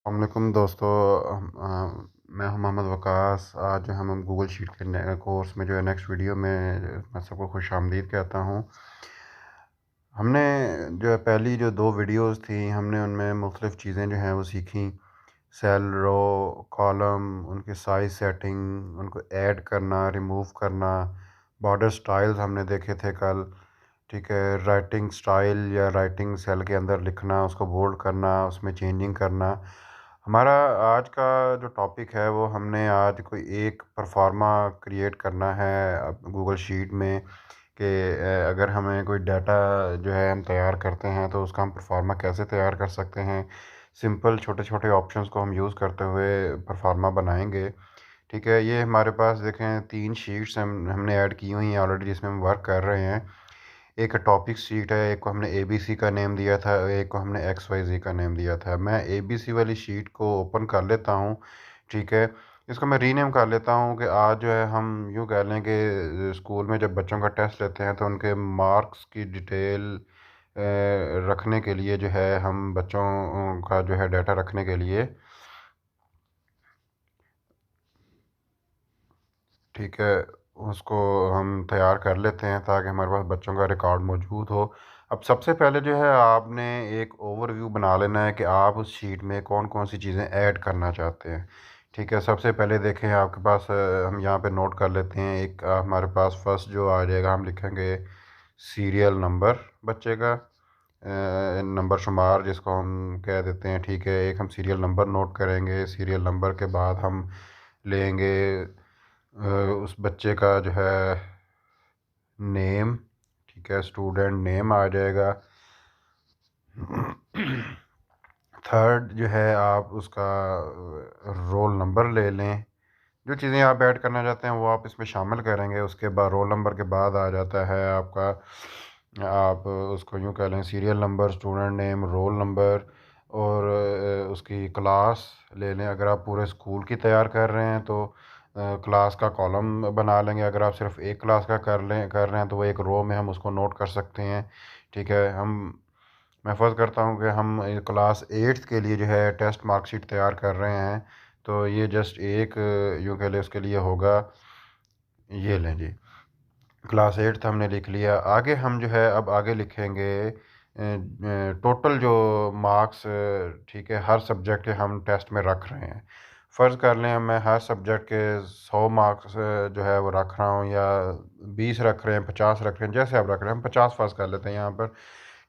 वालेकुम दोस्तों। मैं हूं मोहम्मद वकास। आज जो हम गूगल शीट के कोर्स में जो है नेक्स्ट वीडियो में मैं सबको खुश आमदीद कहता हूं। हमने जो है पहली जो दो वीडियोस थी हमने उनमें मुख्तलिफ़ चीज़ें जो हैं वो सीखी। सेल, रो, कॉलम, उनके साइज सेटिंग, उनको ऐड करना, रिमूव करना, बॉर्डर स्टाइल्स हमने देखे थे कल। ठीक है, राइटिंग स्टाइल या राइटिंग सेल के अंदर लिखना, उसको बोल्ड करना, उसमें चेंजिंग करना। हमारा आज का जो टॉपिक है वो हमने आज कोई एक परफॉर्मा क्रिएट करना है गूगल शीट में कि अगर हमें कोई डाटा जो है हम तैयार करते हैं तो उसका हम परफॉर्मा कैसे तैयार कर सकते हैं। सिंपल छोटे छोटे ऑप्शंस को हम यूज़ करते हुए परफॉर्मा बनाएंगे। ठीक है, ये हमारे पास देखें तीन शीट्स हमने ऐड की हुई हैं ऑलरेडी जिसमें हम वर्क कर रहे हैं। एक टॉपिक शीट है, एक को हमने एबीसी का नेम दिया था, एक को हमने एक्स वाई जी का नेम दिया था। मैं एबीसी वाली शीट को ओपन कर लेता हूँ। ठीक है, इसको मैं रीनेम कर लेता हूँ कि आज जो है हम यूँ कह लें कि स्कूल में जब बच्चों का टेस्ट लेते हैं तो उनके मार्क्स की डिटेल रखने के लिए जो है हम बच्चों का जो है डाटा रखने के लिए, ठीक है, उसको हम तैयार कर लेते हैं ताकि हमारे पास बच्चों का रिकॉर्ड मौजूद हो। अब सबसे पहले जो है आपने एक ओवरव्यू बना लेना है कि आप उस शीट में कौन कौन सी चीज़ें ऐड करना चाहते हैं। ठीक है, सबसे पहले देखें आपके पास हम यहाँ पे नोट कर लेते हैं। एक हमारे पास फर्स्ट जो आ जाएगा हम लिखेंगे सीरियल नंबर बच्चे का, नंबर शुमार जिसको हम कह देते हैं। ठीक है, एक हम सीरियल नंबर नोट करेंगे। सीरियल नंबर के बाद हम लेंगे उस बच्चे का जो है नेम। ठीक है, स्टूडेंट नेम आ जाएगा। थर्ड जो है आप उसका रोल नंबर ले लें। जो चीज़ें आप ऐड करना चाहते हैं वो आप इसमें शामिल करेंगे। उसके बाद रोल नंबर के बाद आ जाता है आपका, आप उसको यूँ कह लें serial number, student name, roll number और उसकी क्लास ले लें। अगर आप पूरे स्कूल की तैयार कर रहे हैं तो क्लास का कॉलम बना लेंगे। अगर आप सिर्फ एक क्लास का कर रहे हैं तो वो एक रो में हम उसको नोट कर सकते हैं। ठीक है, हम मैं फ़र्ज़ करता हूँ कि हम क्लास एट्थ के लिए जो है टेस्ट मार्कशीट तैयार कर रहे हैं तो ये जस्ट एक यूँ कह लें उसके लिए होगा। ये लें जी, क्लास एट्थ हमने लिख लिया। आगे हम जो है अब आगे लिखेंगे टोटल जो मार्क्स, ठीक है, हर सब्जेक्ट के हम टेस्ट में रख रहे हैं। फ़र्ज़ कर लें मैं हर सब्जेक्ट के 100 मार्क्स जो है वो रख रहा हूँ, या 20 रख रहे हैं, 50 रख रहे हैं, जैसे आप रख रहे हैं। हम 50 फ़र्ज़ कर लेते हैं यहाँ पर।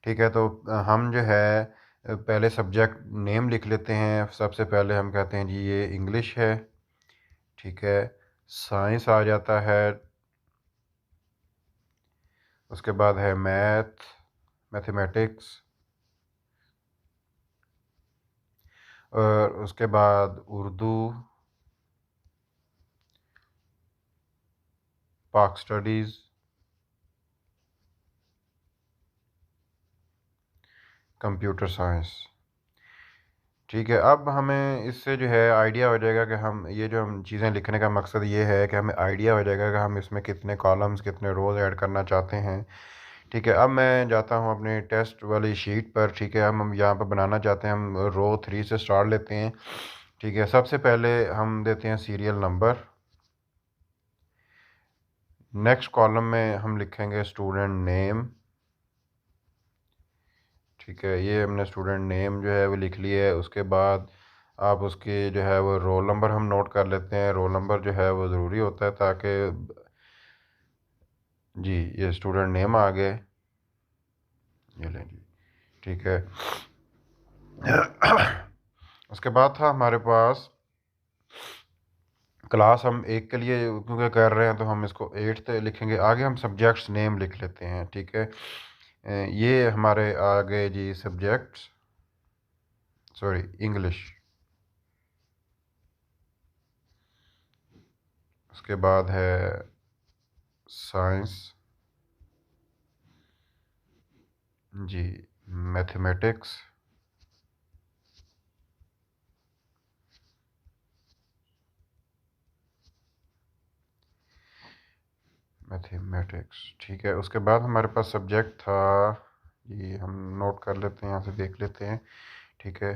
ठीक है, तो हम जो है पहले सब्जेक्ट नेम लिख लेते हैं। सबसे पहले हम कहते हैं जी ये इंग्लिश है। ठीक है, साइंस आ जाता है। उसके बाद है मैथमेटिक्स, और उसके बाद उर्दू, पाक स्टडीज़, कंप्यूटर साइंस। ठीक है, अब हमें इससे जो है आइडिया हो जाएगा कि हम ये जो हम चीज़ें लिखने का मकसद ये है कि हमें आइडिया हो जाएगा कि हम इसमें कितने कॉलम्स कितने रोज़ ऐड करना चाहते हैं। ठीक है, अब मैं जाता हूँ अपने टेस्ट वाली शीट पर। ठीक है, हम यहाँ पर बनाना चाहते हैं, हम रो 3 से स्टार्ट लेते हैं। ठीक है, सबसे पहले हम देते हैं सीरियल नंबर। नेक्स्ट कॉलम में हम लिखेंगे स्टूडेंट नेम। ठीक है, ये हमने स्टूडेंट नेम जो है वो लिख लिया है। उसके बाद आप उसके जो है वो रोल नंबर हम नोट कर लेते हैं। रोल नंबर जो है वो ज़रूरी होता है ताकि, जी, ये स्टूडेंट नेम आ गए। ये लें जी, ठीक है। उसके बाद था हमारे पास क्लास, हम एक के लिए क्योंकि कर रहे हैं तो हम इसको एट्थ लिखेंगे। आगे हम सब्जेक्ट्स नेम लिख लेते हैं। ठीक है, ये हमारे आगे जी सब्जेक्ट्स, सॉरी, इंग्लिश। उसके बाद है साइंस, जी, मैथमेटिक्स, मैथमेटिक्स। ठीक है, उसके बाद हमारे पास सब्जेक्ट था, ये हम नोट कर लेते हैं, यहाँ से देख लेते हैं। ठीक है,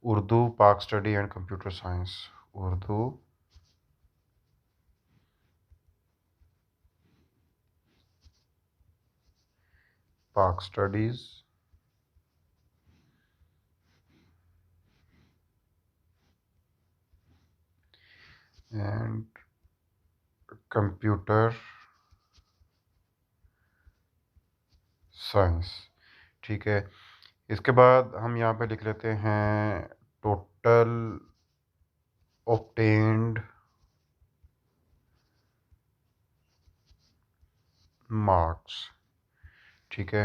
उर्दू पाक study and computer science, Urdu पाक स्टडीज़ एंड कंप्यूटर साइंस। ठीक है, इसके बाद हम यहाँ पे लिख लेते हैं टोटल ऑब्टेन्ड मार्क्स। ठीक है,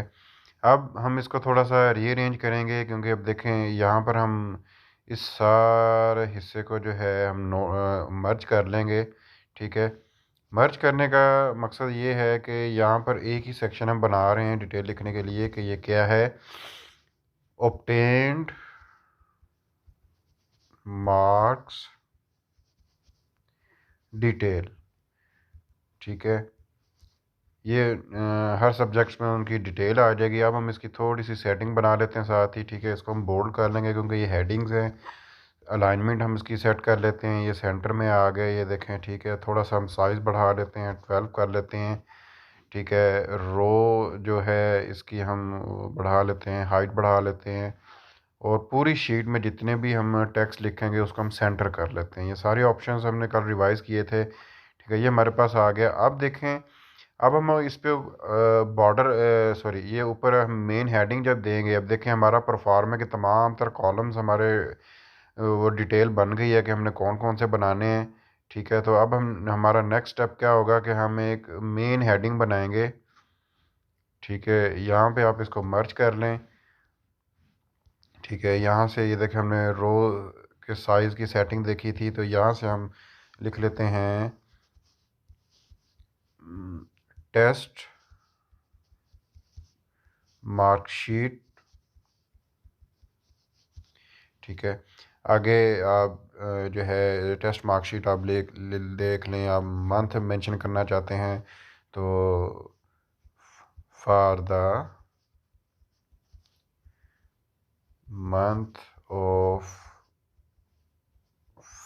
अब हम इसको थोड़ा सा रीअरेंज करेंगे, क्योंकि अब देखें यहाँ पर हम इस सारे हिस्से को जो है हम मर्ज कर लेंगे। ठीक है, मर्ज करने का मकसद ये है कि यहाँ पर एक ही सेक्शन हम बना रहे हैं डिटेल लिखने के लिए कि ये क्या है, ऑब्टेन्ड मार्क्स डिटेल। ठीक है, ये हर सब्जेक्ट्स में उनकी डिटेल आ जाएगी। अब हम इसकी थोड़ी सी सेटिंग बना लेते हैं साथ ही। ठीक है, इसको हम बोल्ड कर लेंगे क्योंकि ये हेडिंग्स हैं। अलाइनमेंट हम इसकी सेट कर लेते हैं, ये सेंटर में आ गए, ये देखें। ठीक है, थोड़ा सा हम साइज़ बढ़ा लेते हैं, 12 कर लेते हैं। ठीक है, रो जो है इसकी हम बढ़ा लेते हैं, हाइट बढ़ा लेते हैं, और पूरी शीट में जितने भी हम टेक्स्ट लिखेंगे उसको हम सेंटर कर लेते हैं। ये सारे ऑप्शंस हमने कल रिवाइज़ किए थे। ठीक है, ये हमारे पास आ गया। अब देखें, अब हम इस पे बॉर्डर सॉरी ये ऊपर हम मेन हेडिंग जब देंगे, अब देखें हमारा परफॉर्म है कि तमाम तर कॉलम्स हमारे वो डिटेल बन गई है कि हमने कौन कौन से बनाने हैं। ठीक है, तो अब हम हमारा नेक्स्ट स्टेप क्या होगा कि हम एक मेन हेडिंग बनाएंगे। ठीक है, यहाँ पे आप इसको मर्ज कर लें। ठीक है, यहाँ से ये देखें हमने रो के साइज़ की सेटिंग देखी थी, तो यहाँ से हम लिख लेते हैं टेस्ट मार्कशीट। ठीक है, आगे आप जो है टेस्ट मार्कशीट आप देख लें। आप मंथ मेंशन करना चाहते हैं तो for the month of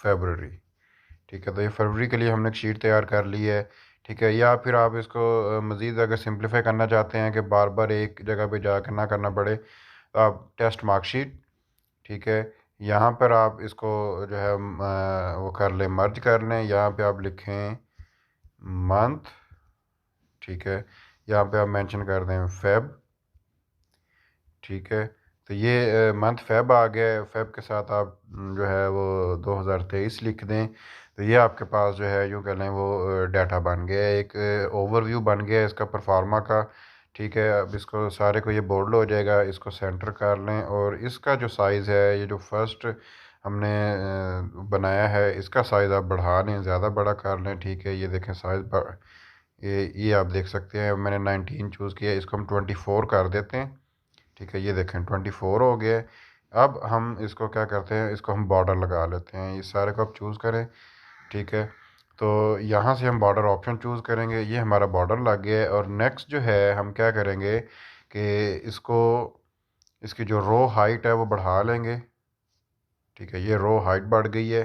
February. ठीक है, तो ये फरवरी के लिए हमने एक शीट तैयार कर ली है। ठीक है, या फिर आप इसको मज़ीद अगर सिंप्लीफाई करना चाहते हैं कि बार बार एक जगह पे जाकर ना करना पड़े, तो आप टेस्ट मार्कशीट। ठीक है, यहाँ पर आप इसको जो है वो कर लें, मर्ज कर लें। यहाँ पे आप लिखें मंथ। ठीक है, यहाँ पे आप मेंशन कर दें फेब। ठीक है, तो ये मंथ फेब आ गया है। फेब के साथ आप जो है वो 2023 लिख दें। तो ये आपके पास जो है यूँ कह लें वो डाटा बन गया है, एक ओवरव्यू बन गया है इसका परफार्मा का। ठीक है, अब इसको सारे को ये बोल्ड हो जाएगा, इसको सेंटर कर लें, और इसका जो साइज़ है, ये जो फर्स्ट हमने बनाया है, इसका साइज़ आप बढ़ा लें, ज़्यादा बड़ा कर लें। ठीक है, ये देखें साइज़ ये आप देख सकते हैं मैंने 19 चूज़ किया, इसको हम 24 कर देते हैं। ठीक है, ये देखें 24 हो गया है। अब हम इसको क्या करते हैं, इसको हम बॉर्डर लगा लेते हैं। ये सारे को आप चूज़ करें। ठीक है, तो यहाँ से हम बॉर्डर ऑप्शन चूज़ करेंगे, ये हमारा बॉर्डर लग गया है। और नेक्स्ट जो है हम क्या करेंगे कि इसको, इसकी जो रो हाइट है वो बढ़ा लेंगे। ठीक है, ये रो हाइट बढ़ गई है।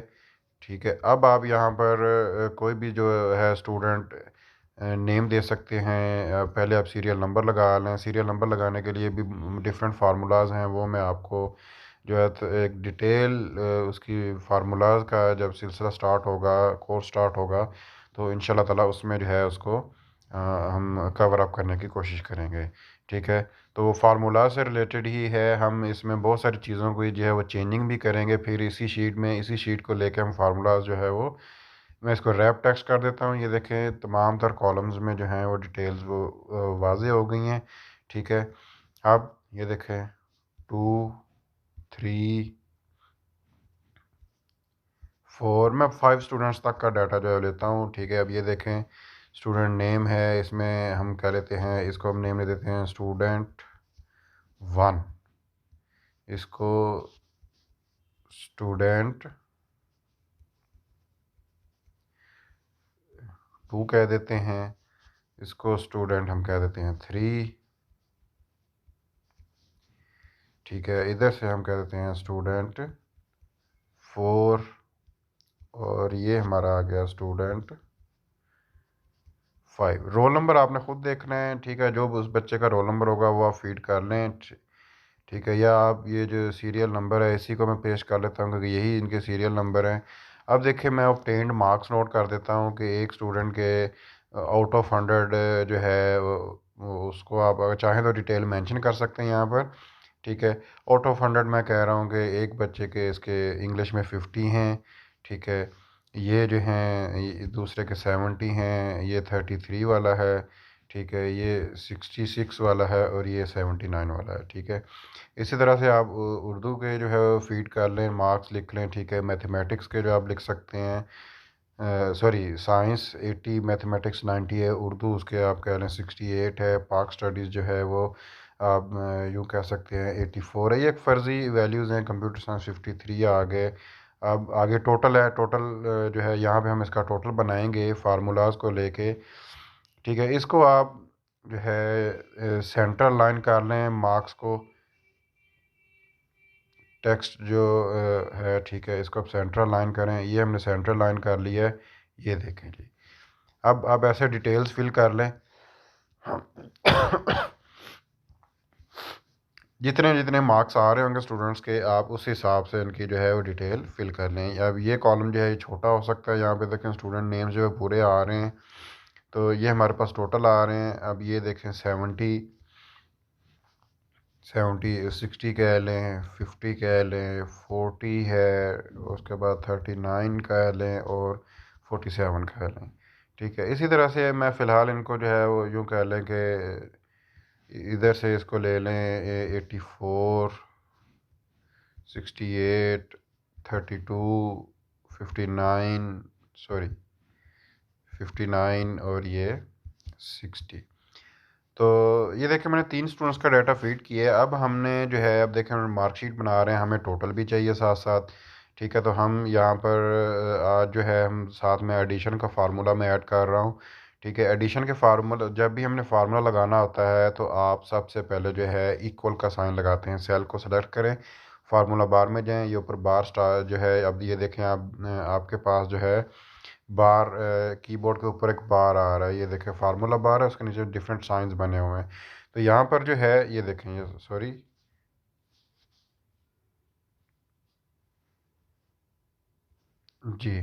ठीक है, अब आप यहाँ पर कोई भी जो है स्टूडेंट नेम दे सकते हैं। पहले आप सीरियल नंबर लगा लें। सीरियल नंबर लगाने के लिए भी डिफरेंट फार्मूलाज हैं, वो मैं आपको जो है तो एक डिटेल उसकी फार्मूलाज का जब सिलसिला स्टार्ट होगा, कोर्स स्टार्ट होगा, तो इंशाल्लाह ताला उसमें जो है उसको हम कवर अप करने की कोशिश करेंगे। ठीक है, तो वो फार्मूला से रिलेटेड ही है। हम इसमें बहुत सारी चीज़ों को जो है वो चेंजिंग भी करेंगे। फिर इसी शीट को लेके हम फार्मूलाज जो है वो, मैं इसको रैप टेक्स्ट कर देता हूँ। ये देखें तमाम तर कॉलम्स में जो हैं वो डिटेल्स वो वाज़े हो गई हैं। ठीक है, अब ये देखें 2 3 4, मैं 5 स्टूडेंट्स तक का डाटा जो है लेता हूँ। ठीक है, अब ये देखें स्टूडेंट नेम है, इसमें हम क्या लेते हैं, इसको हम नेम ले देते हैं स्टूडेंट 1, इसको स्टूडेंट 2 कह देते हैं, इसको स्टूडेंट हम कह देते हैं 3। ठीक है, इधर से हम कह देते हैं स्टूडेंट और ये हमारा आ गया स्टूडेंट 5। रोल नंबर आपने खुद देखना है, ठीक है। जो उस बच्चे का रोल नंबर होगा वो आप फीड कर लें, ठीक है। या आप ये जो सीरियल नंबर है इसी को मैं पेश कर लेता हूँ क्योंकि यही इनके सीरियल नंबर हैं। अब देखिए मैं ऑब्टेन्ड मार्क्स नोट कर देता हूँ कि एक स्टूडेंट के आउट ऑफ 100 जो है उसको आप अगर चाहें तो डिटेल मेंशन कर सकते हैं यहाँ पर, ठीक है। आउट ऑफ 100 मैं कह रहा हूँ कि एक बच्चे के इसके इंग्लिश में 50 हैं, ठीक है। ये जो हैं दूसरे के 70 हैं, ये 33 वाला है, ठीक है। ये 66 वाला है और ये 79 वाला है, ठीक है। इसी तरह से आप उर्दू के जो है वो फीड कर लें, मार्क्स लिख लें, ठीक है। मैथमेटिक्स के जो आप लिख सकते हैं, सॉरी साइंस 80, मैथमेटिक्स 90 है, उर्दू उसके आप कह लें 68 है, पाक स्टडीज़ जो है वो आप यूँ कह सकते हैं 84 है। ये एक फ़र्ज़ी वैल्यूज़ हैं। कंप्यूटर साइंस 53 आ गए। अब आगे टोटल है, टोटल जो है यहाँ पे हम इसका टोटल बनाएंगे फार्मूलाज को लेके, ठीक है। इसको आप जो है सेंट्रल लाइन कर लें मार्क्स को, टेक्स्ट जो है, ठीक है। इसको आप सेंट्रल लाइन करें, ये हमने सेंट्रल लाइन कर लिया है, ये देखें जी। अब आप ऐसे डिटेल्स फिल कर लें जितने जितने मार्क्स आ रहे होंगे स्टूडेंट्स के, आप उस हिसाब से इनकी जो है वो डिटेल फिल कर लें। अब ये कॉलम जो है ये छोटा हो सकता है, यहाँ पे देखें स्टूडेंट नेम्स जो है पूरे आ रहे हैं, तो ये हमारे पास टोटल आ रहे हैं। अब ये देखें 60 कह लें, 50 कह लें, 40 है, उसके बाद 39 कह लें और 47 कह लें, ठीक है। इसी तरह से मैं फ़िलहाल इनको जो है वो यूँ कह लें कि इधर से इसको ले लें 84, 68, 32, 59, सॉरी 59 और ये 60। तो ये देखें मैंने 3 स्टूडेंट्स का डाटा फीड किया है। अब हमने जो है अब देखें मार्कशीट बना रहे हैं, हमें टोटल भी चाहिए साथ साथ, ठीक है। तो हम यहाँ पर आज जो है हम साथ में एडिशन का फार्मूला मैं ऐड कर रहा हूँ, ठीक है। एडिशन के फार्मूला जब भी हमने फार्मूला लगाना होता है तो आप सबसे पहले जो है इक्वल का साइन लगाते हैं, सेल को सेलेक्ट करें, फार्मूला बार में जाएं, ये ऊपर बार स्टार जो है, अब ये देखें आप आपके पास जो है बार कीबोर्ड के ऊपर एक बार आ रहा है, ये देखें फार्मूला बार है, उसके नीचे डिफरेंट साइंस बने हुए हैं। तो यहाँ पर जो है ये देखें, ये सॉरी जी,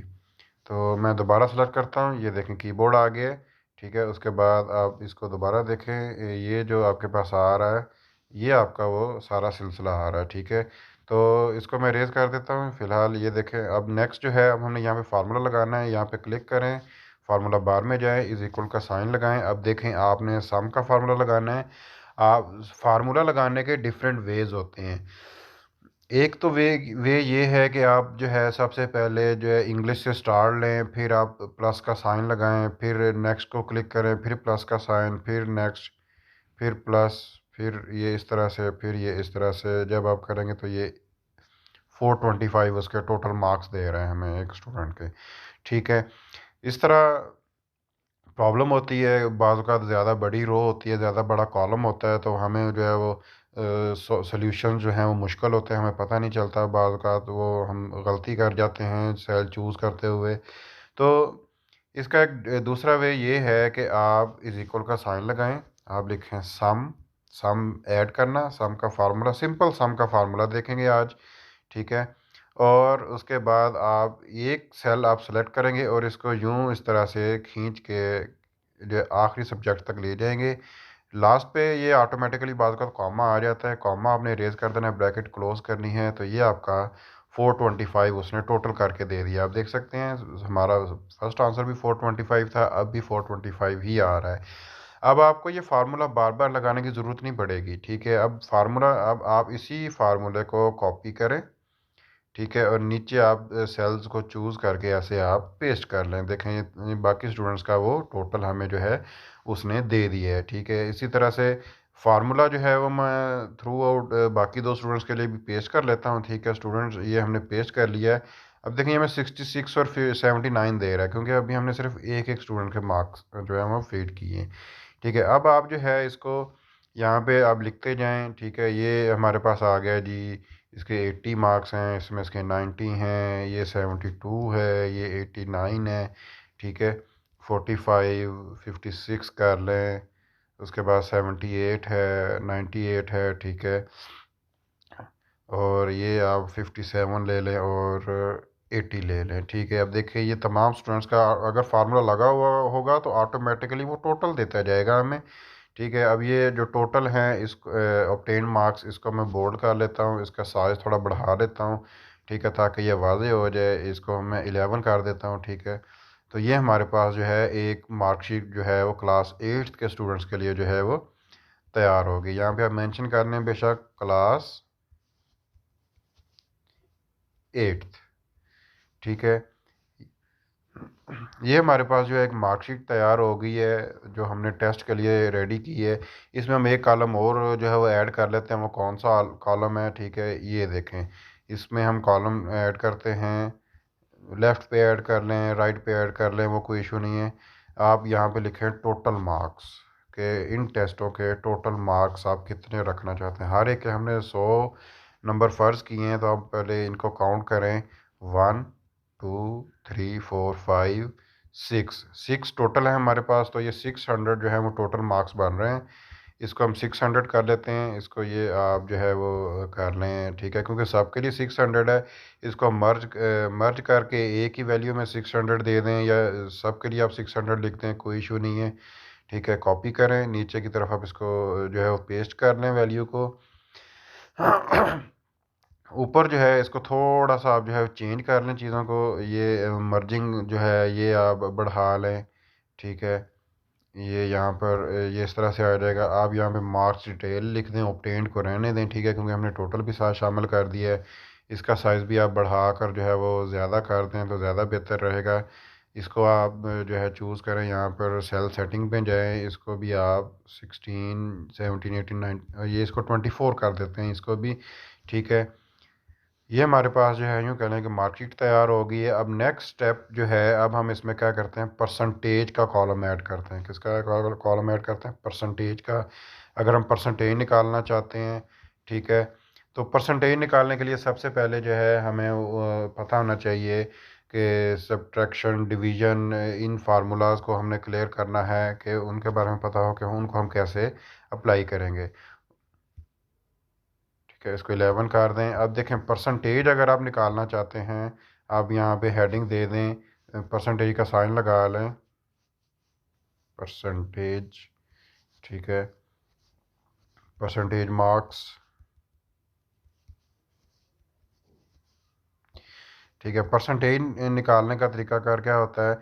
तो मैं दोबारा सेलेक्ट करता हूँ, ये देखें कीबोर्ड आ गया है, ठीक है। उसके बाद आप इसको दोबारा देखें, ये जो आपके पास आ रहा है ये आपका वो सारा सिलसिला आ रहा है, ठीक है। तो इसको मैं रेज़ कर देता हूँ फ़िलहाल। ये देखें अब नेक्स्ट जो है अब हमने यहाँ पे फार्मूला लगाना है, यहाँ पे क्लिक करें, फार्मूला बार में जाएं, इज़ इक्वल का साइन लगाएं। अब देखें आपने सम का फार्मूला लगाना है। आप फार्मूला लगाने के डिफरेंट वेज़ होते हैं। एक तो वे ये है कि आप जो है सबसे पहले जो है इंग्लिश से स्टार लें, फिर आप प्लस का साइन लगाएं, फिर नेक्स्ट को क्लिक करें, फिर प्लस का साइन, फिर नेक्स्ट, फिर प्लस, फिर ये इस तरह से, फिर ये इस तरह से जब आप करेंगे तो ये 425 उसके टोटल मार्क्स दे रहे हैं हमें एक स्टूडेंट के, ठीक है। इस तरह प्रॉब्लम होती है बाज़ औक़ात, ज़्यादा बड़ी रो होती है, ज़्यादा बड़ा कॉलम होता है, तो हमें जो है वो सॉल्यूशन जो हैं वो मुश्किल होते हैं, हमें पता नहीं चलता, बाज़ औक़ात वो हम गलती कर जाते हैं सेल चूज़ करते हुए। तो इसका एक दूसरा वे ये है कि आप इज़ इक्वल का साइन लगाएं, आप लिखें सम, सम ऐड करना, सम का फार्मूला, सिंपल सम का फार्मूला देखेंगे आज, ठीक है। और उसके बाद आप एक सेल आप सेलेक्ट करेंगे और इसको यूं इस तरह से खींच के जो आखिरी सब्जेक्ट तक ले जाएंगे। लास्ट पे ये ऑटोमेटिकली बाद का कॉमा आ जाता है, कॉमा आपने रेज कर देना है, ब्रैकेट क्लोज करनी है, तो ये आपका 425 उसने टोटल करके दे दिया। आप देख सकते हैं हमारा फर्स्ट आंसर भी 425 था, अब भी 425 ही आ रहा है। अब आपको ये फार्मूला बार बार लगाने की ज़रूरत नहीं पड़ेगी, ठीक है। अब फार्मूला, अब आप इसी फार्मूले को कॉपी करें, ठीक है, और नीचे आप सेल्स को चूज़ करके ऐसे आप पेस्ट कर लें। देखें ये बाकी स्टूडेंट्स का वो टोटल हमें जो है उसने दे दिया है, ठीक है। इसी तरह से फार्मूला जो है वो मैं थ्रू आउट बाकी 2 स्टूडेंट्स के लिए भी पेस्ट कर लेता हूँ, ठीक है। स्टूडेंट्स ये हमने पेस्ट कर लिया है। अब देखें हमें 66 और फिर 79 दे रहा है क्योंकि अभी हमने सिर्फ एक एक स्टूडेंट के मार्क्स जो है वो फीड किए हैं, ठीक है। अब आप जो है इसको यहाँ पे आप लिखते जाएं, ठीक है। ये हमारे पास आ गया जी, इसके 80 मार्क्स हैं, इसमें इसके 90 हैं, ये 72 है, ये 89 है, ठीक है। 45 56 कर लें, उसके बाद 78 है, 98 है, ठीक है। और ये आप 57 ले लें और 80 ले लें, ठीक है। अब देखिए ये तमाम स्टूडेंट्स का अगर फार्मूला लगा हुआ होगा तो ऑटोमेटिकली वो टोटल देता जाएगा हमें, ठीक है। अब ये जो टोटल हैं इस ऑब्टेन मार्क्स, इसको मैं बोल्ड कर लेता हूँ, इसका साइज़ थोड़ा बढ़ा देता हूँ, ठीक है, ताकि ये वाज़े हो जाए। इसको मैं 11 कर देता हूँ, ठीक है। तो ये हमारे पास जो है एक मार्कशीट जो है वो क्लास 8th के स्टूडेंट्स के लिए जो है वो तैयार होगी। यहाँ पे आप मेंशन कर लें बेशक क्लास 8th, ठीक है। ये हमारे पास जो है एक मार्कशीट तैयार हो गई है जो हमने टेस्ट के लिए रेडी की है। इसमें हम एक कॉलम और जो है वो ऐड कर लेते हैं। वो कौन सा कॉलम है, ठीक है, ये देखें। इसमें हम कॉलम ऐड करते हैं, लेफ़्ट पे ऐड कर लें, राइट पे ऐड कर लें, वो कोई इशू नहीं है। आप यहाँ पे लिखें टोटल मार्क्स के, इन टेस्टों के टोटल मार्क्स आप कितने रखना चाहते हैं। हर एक के हमने 100 नंबर फ़र्ज़ किए हैं, तो आप पहले इनको काउंट करें। 1 2 3 4 5 6 6 टोटल है हमारे पास। तो ये 600 जो है वो टोटल मार्क्स बन रहे हैं। इसको हम 600 कर लेते हैं, इसको ये आप जो है वो कर लें, ठीक है, क्योंकि सबके लिए 600 है। इसको मर्ज करके एक ही वैल्यू में 600 दे दें, या सबके लिए आप 600 लिख दें, कोई इशू नहीं है, ठीक है। कॉपी करें, नीचे की तरफ आप इसको जो है वो पेस्ट कर लें वैल्यू को। ऊपर जो है इसको थोड़ा सा आप जो है चेंज कर लें चीज़ों को, ये मर्जिंग जो है ये आप बढ़ा लें, ठीक है। ये यहाँ पर ये इस तरह से आ जाएगा। आप यहाँ पे मार्क्स डिटेल लिख दें, ऑब्टेन्ड को रहने दें, ठीक है, क्योंकि हमने टोटल भी साथ शामिल कर दिया है। इसका साइज़ भी आप बढ़ा कर जो है वो ज़्यादा कर दें तो ज़्यादा बेहतर रहेगा। इसको आप जो है चूज़ करें, यहाँ पर सेल सेटिंग पे जाएं, इसको भी आप 16 17 18 9 ये इसको 24 कर देते हैं, इसको भी, ठीक है। ये हमारे पास जो है यूँ कह लें कि मार्कशीट तैयार हो गई है। अब नेक्स्ट स्टेप जो है, अब हम इसमें क्या करते हैं, परसेंटेज का कॉलम ऐड करते हैं। किसका कॉलम ऐड करते हैं, परसेंटेज का। अगर हम परसेंटेज निकालना चाहते हैं, ठीक है, तो परसेंटेज निकालने के लिए सबसे पहले जो है हमें पता होना चाहिए कि सब्ट्रैक्शन, डिवीज़न, इन फार्मूलाज को हमने क्लियर करना है, कि उनके बारे में पता हो कि उनको हम कैसे अप्लाई करेंगे, ठीक है। इसको 11 कर दें। अब देखें परसेंटेज अगर आप निकालना चाहते हैं, आप यहाँ पे हेडिंग दे दें, परसेंटेज का साइन लगा लें, परसेंटेज, ठीक है, परसेंटेज मार्क्स, ठीक है। परसेंटेज निकालने का तरीकाकार क्या होता है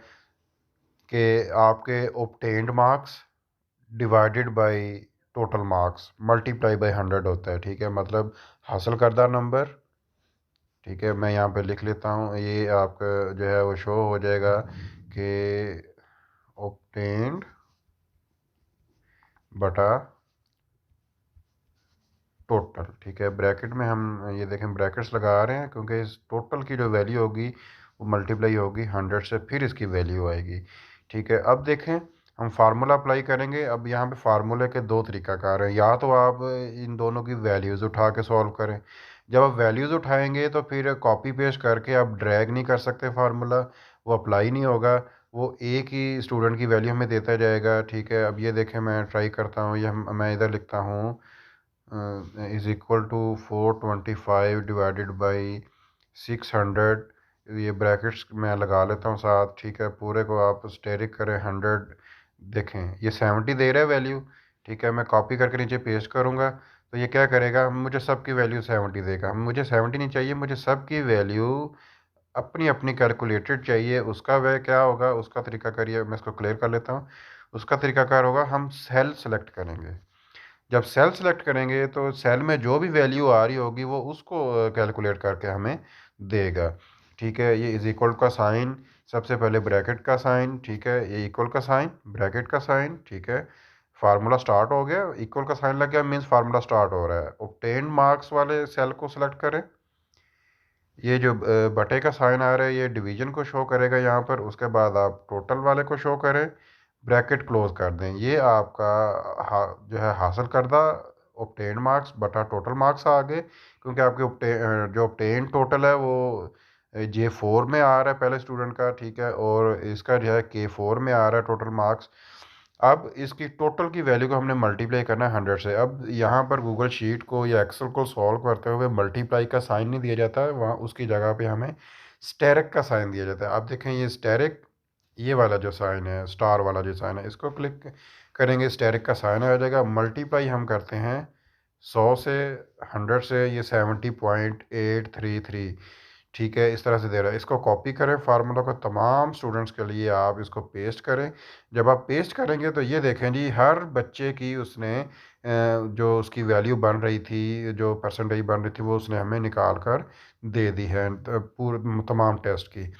कि आपके obtained marks divided by total marks multiply by 100 होता है, ठीक है। मतलब हासिल करदा नंबर, ठीक है, मैं यहाँ पे लिख लेता हूँ, ये आपका जो है वो शो हो जाएगा कि obtained बटा टोटल, ठीक है। ब्रैकेट में हम ये देखें ब्रैकेट्स लगा रहे हैं, क्योंकि इस टोटल की जो वैल्यू होगी वो मल्टीप्लाई होगी 100 से, फिर इसकी वैल्यू आएगी, ठीक है। अब देखें हम फार्मूला अप्लाई करेंगे। अब यहाँ पे फार्मूले के दो तरीकाकार हैं। या तो आप इन दोनों की वैल्यूज़ उठा के सॉल्व करें। जब आप वैल्यूज़ उठाएंगे तो फिर कॉपी पेस्ट करके आप ड्रैग नहीं कर सकते फार्मूला, वो अप्लाई नहीं होगा, वो एक ही स्टूडेंट की वैल्यू हमें देता जाएगा, ठीक है। अब ये देखें मैं ट्राई करता हूँ, ये मैं इधर लिखता हूँ is equal to 425 divided by 600, ये ब्रैकेट्स मैं लगा लेता हूँ साथ, ठीक है। पूरे को आप स्टेरिक करें 100, देखें ये 70 दे रहा है वैल्यू, ठीक है। मैं कॉपी करके नीचे पेस्ट करूँगा तो ये क्या करेगा, मुझे सब की वैल्यू 70 देगा। मुझे 70 नहीं चाहिए, मुझे सब की वैल्यू अपनी अपनी कैलकुलेटेड चाहिए। उसका वह क्या होगा, उसका तरीका करिए, मैं इसको क्लियर कर लेता हूँ। उसका तरीकाकार होगा, हम सेल सेलेक्ट करेंगे। जब सेल सेलेक्ट करेंगे तो सेल में जो भी वैल्यू आ रही होगी वो उसको कैलकुलेट करके हमें देगा, ठीक है। ये इज इक्वल का साइन, सबसे पहले ब्रैकेट का साइन, ठीक है, ये इक्वल का साइन, ब्रैकेट का साइन, ठीक है। फार्मूला स्टार्ट हो गया, इक्वल का साइन लग गया, मीन्स फार्मूला स्टार्ट हो रहा है। ऑब्टेन्ड मार्क्स वाले सेल को सिलेक्ट करें। ये जो बटे का साइन आ रहा है ये डिवीजन को शो करेगा यहाँ पर। उसके बाद आप टोटल वाले को शो करें, ब्रैकेट क्लोज कर दें। ये आपका जो है हासिल करदा ऑब्टेन मार्क्स बटा टोटल मार्क्स आ गए, क्योंकि आपके जो ऑब्टेन टोटल है वो J4 में आ रहा है पहले स्टूडेंट का, ठीक है, और इसका जो है K4 में आ रहा है टोटल मार्क्स। अब इसकी टोटल की वैल्यू को हमने मल्टीप्लाई करना है 100 से। अब यहाँ पर गूगल शीट को या एक्सेल को सॉल्व करते हुए मल्टीप्लाई का साइन नहीं दिया जाता है, वहाँ उसकी जगह पे हमें स्टेरिक का साइन दिया जाता है। आप देखें ये स्टेरिक, ये वाला जो साइन है, स्टार वाला जो साइन है, इसको क्लिक करेंगे, स्टेरिक का साइन आ जाएगा। मल्टीप्लाई हम करते हैं 100 से, 100 से, ये 70.833, ठीक है, इस तरह से दे रहा है। इसको कॉपी करें फार्मूला को, तमाम स्टूडेंट्स के लिए आप इसको पेस्ट करें। जब आप पेस्ट करेंगे तो ये देखें जी, हर बच्चे की उसने जो उसकी वैल्यू बन रही थी, जो परसेंटेज बन रही थी, वो उसने हमें निकाल कर दे दी है पूरे तमाम टेस्ट की।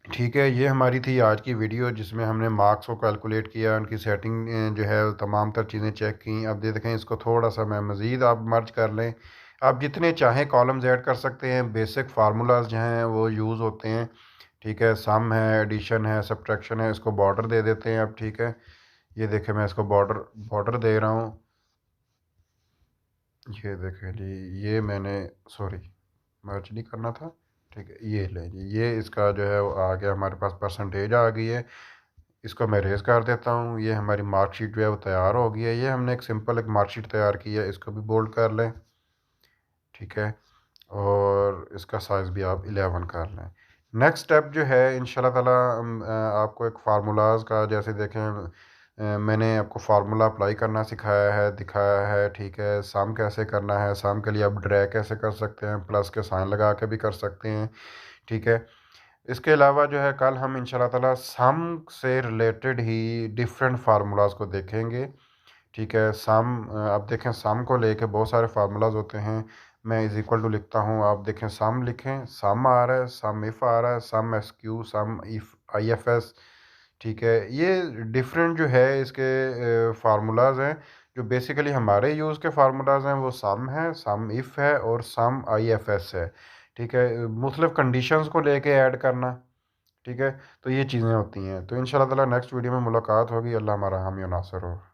ठीक है, ये हमारी थी आज की वीडियो, जिसमें हमने मार्क्स को कैलकुलेट किया, उनकी सेटिंग जो है तमाम तर चीज़ें चेक की। अब देखें इसको थोड़ा सा मैं मज़ीद आप मर्ज कर लें, आप जितने चाहें कॉलम्स ऐड कर सकते हैं। बेसिक फार्मूलाज जो हैं वो यूज़ होते हैं, ठीक है, सम है, एडिशन है, सब्ट्रैक्शन है। इसको बॉर्डर दे देते हैं अब, ठीक है, ये देखें मैं इसको बॉर्डर बॉर्डर दे रहा हूँ। ये देखें जी, ये मैंने, सॉरी, मर्ज नहीं करना था, ठीक है, ये ले जी, ये इसका जो है वो आ गया, हमारे पास परसेंटेज आ गई है। इसको मैं रेज़ कर देता हूँ। ये हमारी मार्कशीट जो है वो तैयार हो गई है। ये हमने एक सिंपल एक मार्कशीट तैयार की है, इसको भी बोल्ड कर लें, ठीक है, और इसका साइज़ भी आप 11 कर लें। नेक्स्ट स्टेप जो है इंशाल्लाह ताला आपको एक फार्मूलाज का, जैसे देखें मैंने आपको फार्मूला अप्लाई करना सिखाया है, दिखाया है, ठीक है, सम कैसे करना है, सम के लिए आप ड्रैग कैसे कर सकते हैं, प्लस के साइन लगा के भी कर सकते हैं, ठीक है। इसके अलावा जो है कल हम इंशाल्लाह ताला सम से रिलेटेड ही डिफरेंट फार्मूलाज को देखेंगे, ठीक है। सम आप देखें, सम को लेके बहुत सारे फार्मूलाज होते हैं। मैं इज़ इक्वल टू लिखता हूँ, आप देखें सम लिखें, सम आ रहा है, सम इफ़ आ रहा है, सम एस क्यू, सम इफ़ IFS, ठीक है। ये डिफरेंट जो है इसके फार्मूलाज हैं, जो बेसिकली हमारे यूज़ के फार्मूलाज हैं, वो सम है, सम इफ़ है, और सम IFS है, ठीक है। मुख्तलिफ कंडीशंस को लेके ऐड करना, ठीक है। तो ये चीज़ें होती हैं। तो इंशाल्लाह ताला नेक्स्ट वीडियो में मुलाकात होगी। अल्लाह हमारा हामी और नासर हो।